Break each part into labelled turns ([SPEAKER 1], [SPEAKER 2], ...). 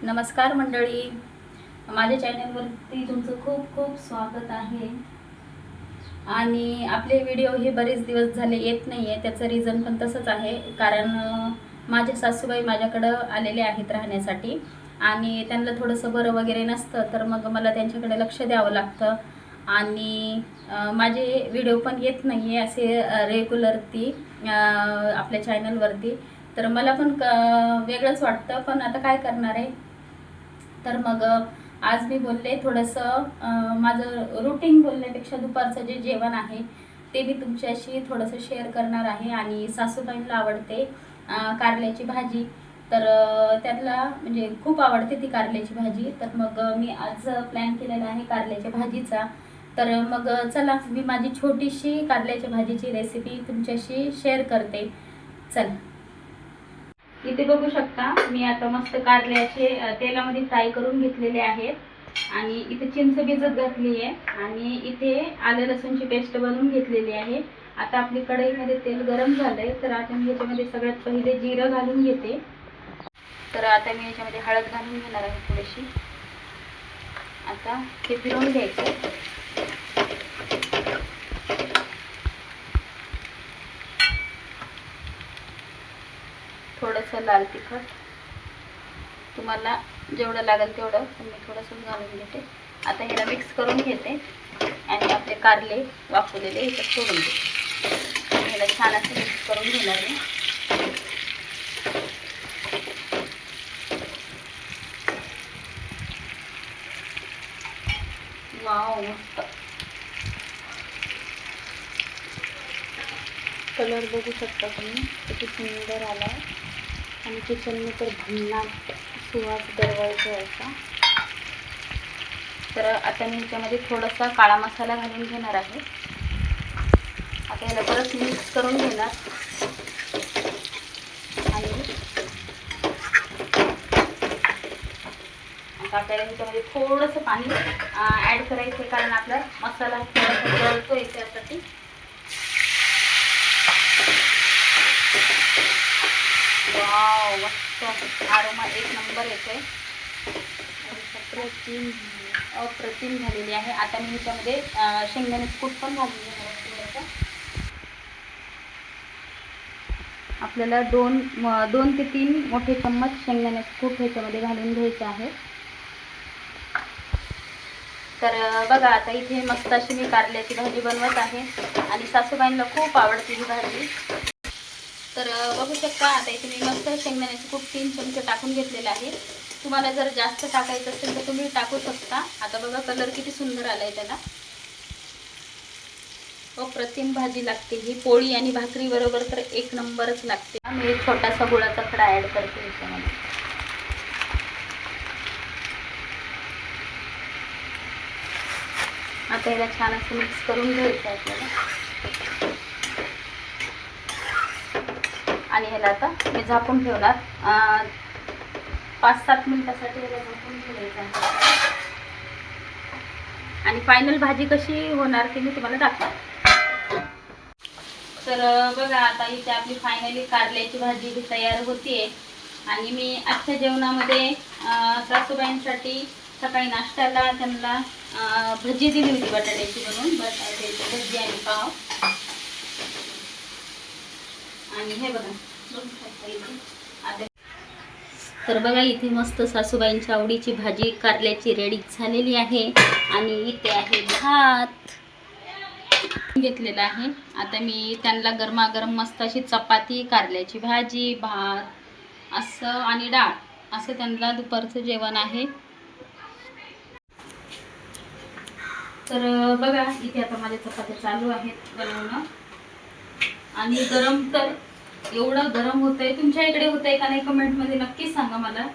[SPEAKER 1] नमस्कार मंडळी, माझ्या चॅनलवरती तुमचं खूप खूप स्वागत आहे. आणि आपले व्हिडिओ हे बरेच दिवस झाले येत नाही आहे. त्याचं रिझन पण तसंच आहे, कारण माझे सासूबाई माझ्याकडं आलेले आहेत राहण्यासाठी आणि त्यांना थोडंसं बरं वगैरे नसतं, तर मग मला त्यांच्याकडे लक्ष द्यावं लागतं आणि माझे व्हिडिओ पण येत नाही आहे असे रेग्युलरती आपल्या चॅनलवरती. तर मला पण वेगळंच वाटतं, पण आता काय करणार आहे. तर मग आज मी बोलले थोडंसं माझं रुटीन बोलण्यापेक्षा दुपारचं जे जेवण आहे ते मी तुमच्याशी थोडंसं शेअर करणार आहे. आणि सासूबाईंना आवडते कारल्याची भाजी, तर त्यातला म्हणजे खूप आवडते ती कारल्याची भाजी. तर मग मी आज प्लॅन केलेला आहे कारल्याच्या भाजीचा. तर मग चला, मी माझी छोटीशी कारल्याच्या भाजीची रेसिपी तुमच्याशी शेअर करते. चला, इथे बघू शकता मी आता मस्त कारल्याचे तेलामध्ये फ्राय करून घेतलेले आहेत आणि इथे चिंच भिजत घातली आहे आणि इथे आलं लसूणची पेस्ट बनवून घेतलेली आहे. आता आपली कढईमध्ये तेल गरम झालंय, तर आता मी याच्यामध्ये सगळ्यात पहिले जिरं घालून घेते. तर आता मी याच्यामध्ये हळद घालून घेणार आहे थोडीशी. आता ते फिरवून घ्यायचं. थोडंसं लाल तिखट, तुम्हाला जेवढं लागेल तेवढं, मी थोडंसं घालून घेते. आता ह्याला मिक्स करून घेते आणि आपले कारले वाफवलेले इथं सोडून देते. ह्याला छान असं मिक्स करून घेणार आहे. वाव, मस्त कलर बघू शकता तुम्ही, किती सुंदर आला आणि किचनने तर भन्नाट सुवास दरवळतो असा. तर आता मी ह्याच्यामध्ये थोडासा काळा मसाला घालून घेणार आहे. आता याला परत मिक्स करून घेणार आणि आता आपल्याला ह्याच्यामध्ये थोडंसं पाणी ॲड करायचं आहे, कारण आपला मसाला थोडासा जळतोय त्यासाठी. वाव, मस्त आरोमा एक नंबर येतोय. अप्रतिम झालेली आहे. आता मी ह्याच्यामध्ये शेंगदाण्याचं कूट पण घालून घेणार आहे. आपल्याला 2 ते 3 मोठे चम्मच शेंगदाण्याचं कूट ह्याच्यामध्ये घालून घ्यायचं आहे. तर बघा, आता इथे मस्त अशी मी कारल्याची भाजी बनवत आहे आणि सासूबाईंना खूप आवडते ही भाजी. तर बघू शकता, आता इथे मी मस्त शेंगदाण्याचं कूट 3 चमचे टाकून घेतलेलं आहे. तुम्हाला जर जास्त टाकायचं असेल तर तुम्ही टाकू शकता. आता बघा कलर किती सुंदर आलाय त्याला. अप्रतिम भाजी लागते ही, पोळी आणि भाकरी बरोबर तर एक नंबरच लागते. मी एक छोटासा गुळाचा खडा ॲड करते याच्यामध्ये. आता याला छान असं मिक्स करून घ्यायचं आपल्याला आणि ह्याला आता मी झाकून ठेवणार 5-7 मिनिटासाठी. ह्याला झाकून ठेवायचं आहे आणि फायनल भाजी कशी होणार ते मी तुम्हाला दाखवते. तर बघा, आता इथे आपली फायनली कारल्याची भाजी ही तयार होतीये. आणि मी आजच्या जेवणामध्ये सासूबाईंसाठी सकाळी नाश्त्याला त्यांना भजी दिली होती बटाट्याची बनवून, बटाट्याची भजी आणि पाव. आणि हे बघा, तर बघा इथे मस्त सासूबाईंच्या आवडीची भाजी कारल्याची रेडी झालेली आहे. आणि इथे आहे भात घेतलेला आहे. आता मी त्यांना गरमागरम मस्त अशी चपाती, कारल्याची भाजी, भात असं आणि डाळ असं त्यांना दुपारचं जेवण आहे. तर बघा इथे आता माझ्या चपात्या चालू आहेत बनवणं. आणि गरम तर एवढं गरम होतंय. तुमच्या इकडे होतंय का नाही कमेंटमध्ये नक्कीच सांगा मला.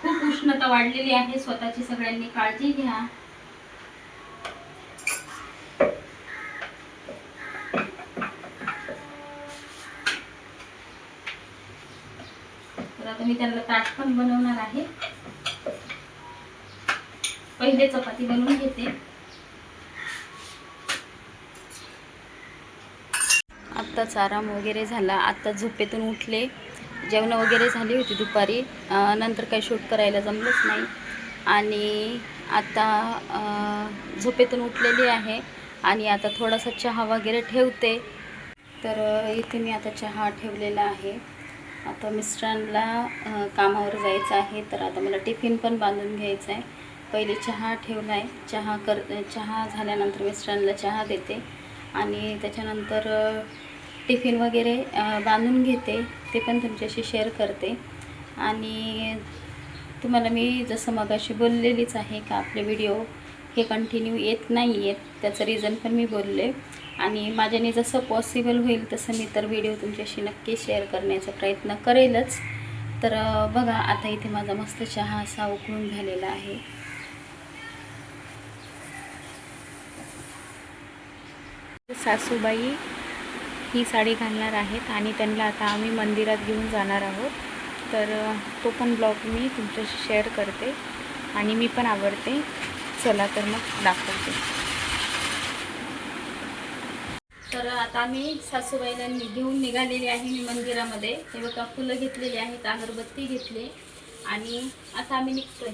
[SPEAKER 1] खूप उष्णता वाढलेली आहे. स्वतःची सगळ्यांनी काळजी घ्या. तर आता मी त्यांना ताट पण बनवणार आहे. पहिले चपाती बनवून घेते. आत्ताच आराम वगैरे झाला, आत्ता झोपेतून उठले जेवणं वगैरे झाली होती दुपारी, नंतर काही शूट करायला जमलंच नाही. आणि आता झोपेतून उठलेली आहे आणि आता थोडासा चहा वगैरे ठेवते. तर इथे मी आता चहा ठेवलेला आहे. आता मिस्टरांना कामावर जायचं आहे, तर आता मला टिफिन पण बांधून घ्यायचं आहे. पहिले चहा ठेवला आहे, चहा झाल्यानंतर मिस्टरांना चहा देते आणि त्याच्यानंतर टिफिन वगैरे बांधून घेते, ते पण तुमच्याशी शेअर करते. आणि तुम्हाला मी जसं मगाशी बोललेलीच आहे का आपले व्हिडिओ हे कंटिन्यू येत नाही आहेत, त्याचं रिझन पण मी बोलले. आणि माझ्याने जसं पॉसिबल होईल तसं मी तर व्हिडिओ तुमच्याशी नक्की शेअर करण्याचा प्रयत्न करेलच. तर बघा, आता इथे माझा मस्त चहा असा उकळून झालेला आहे. सासूबाई ही साडी घालणार आहेत आणि त्यांना आता आम्ही मंदिरात घेऊन जाणार आहोत. तर तो पण ब्लॉग मी तुमच्याशी शेअर करते आणि मी पण आवडते. चला तर मग दाखवते. तर आता आम्ही सासूबाईला घेऊन निघालेली आहे मी मंदिरामध्ये. हे बघा, फुलं घेतलेली आहेत, अगरबत्ती घेतली आणि आता आम्ही निघतोय.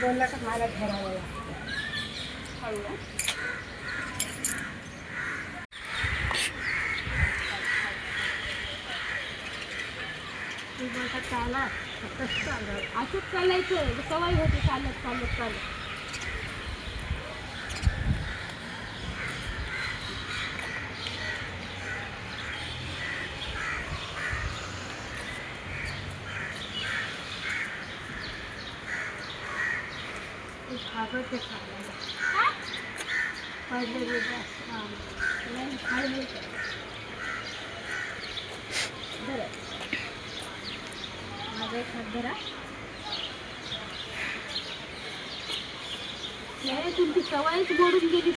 [SPEAKER 2] बोलला का मला ठरवावं लागतं.
[SPEAKER 1] हळू
[SPEAKER 2] तू बोलता चाला कसं चाललं.
[SPEAKER 1] असंच चालायचं, सवय होती चालत चालत चालत.
[SPEAKER 2] तू खागत खायला पडले नाही खायला बरं. माझा एक हात धरा.
[SPEAKER 1] नाही, तुमची सवयच मोडून गेली.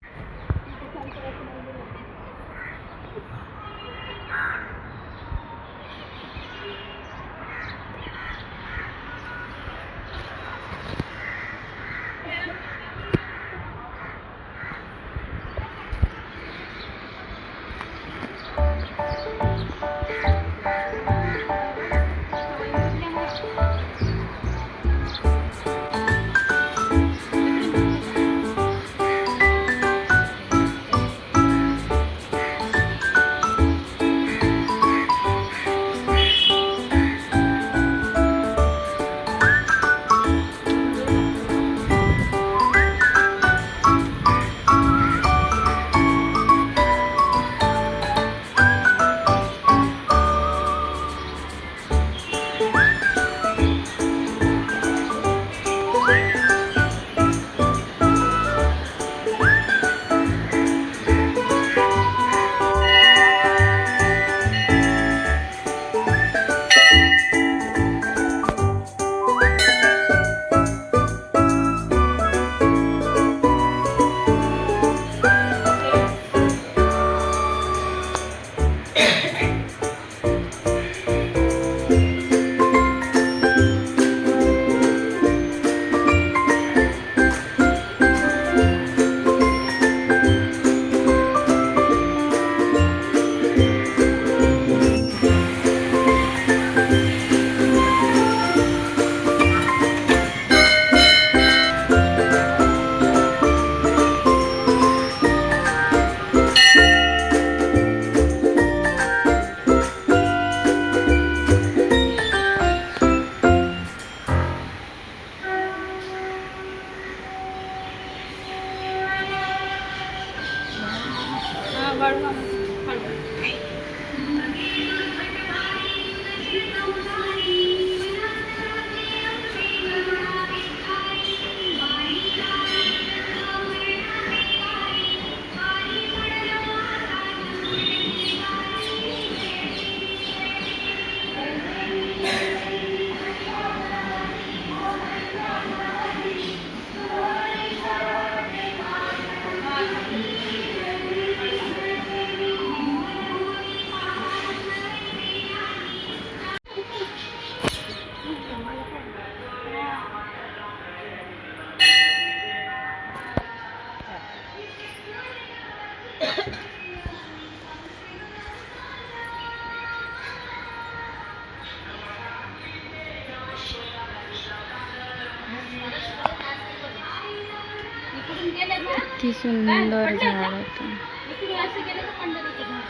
[SPEAKER 2] गेले ना
[SPEAKER 1] किती सुंदर झाड होतं.
[SPEAKER 2] इकडे असं गेलं तर पंढरीचं घर.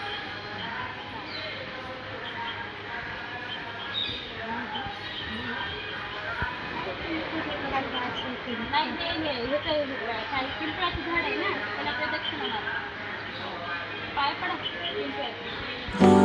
[SPEAKER 2] नाही ते ह्याचं काय पिंपळाचं झाड आहे ना त्याला प्रदक्षिणा मारा. पाय पडा पिंपळाचं.